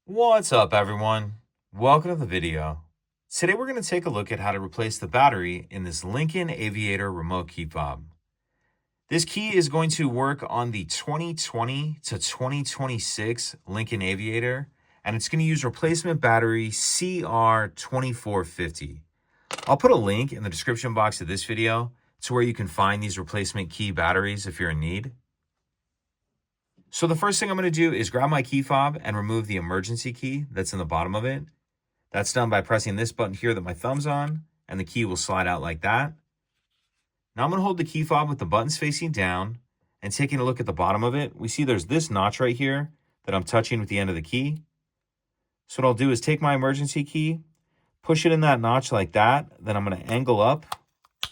What's up, everyone? Welcome to the video. Today we're going to take a look at how to replace the battery in this Lincoln Aviator remote key fob. This key is going to work on the 2020 to 2026 Lincoln Aviator, and it's going to use replacement battery CR2450. I'll put a link in the description box of this video to where you can find these replacement key batteries if you're in need. So the first thing I'm going to do is grab my key fob and remove the emergency key that's in the bottom of it. That's done by pressing this button here that my thumb's on, and the key will slide out like that. Now I'm going to hold the key fob with the buttons facing down, and taking a look at the bottom of it, we see there's this notch right here that I'm touching with the end of the key. So what I'll do is take my emergency key, push it in that notch like that, then I'm going to angle up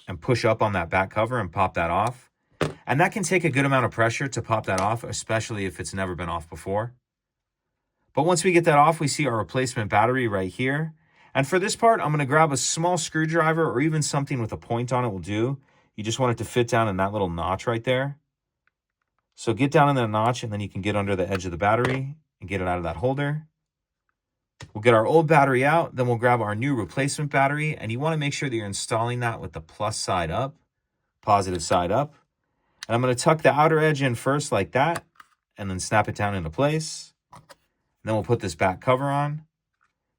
and push up on that back cover and pop that off. And that can take a good amount of pressure to pop that off, especially if it's never been off before. But once we get that off, we see our replacement battery right here. And for this part, I'm going to grab a small screwdriver or even something with a point on it will do. You just want it to fit down in that little notch right there. So get down in that notch, and then you can get under the edge of the battery and get it out of that holder. We'll get our old battery out, then we'll grab our new replacement battery, and you want to make sure that you're installing that with the plus side up, positive side up. And I'm going to tuck the outer edge in first like that, and then snap it down into place. And then we'll put this back cover on.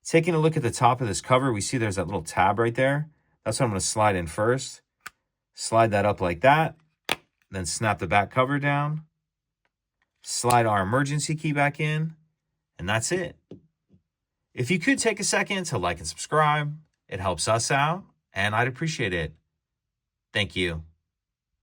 Taking a look at the top of this cover, we see there's that little tab right there. That's what I'm going to slide in first. Slide that up like that. Then snap the back cover down. Slide our emergency key back in. And that's it. If you could take a second to like and subscribe, it helps us out, and I'd appreciate it. Thank you.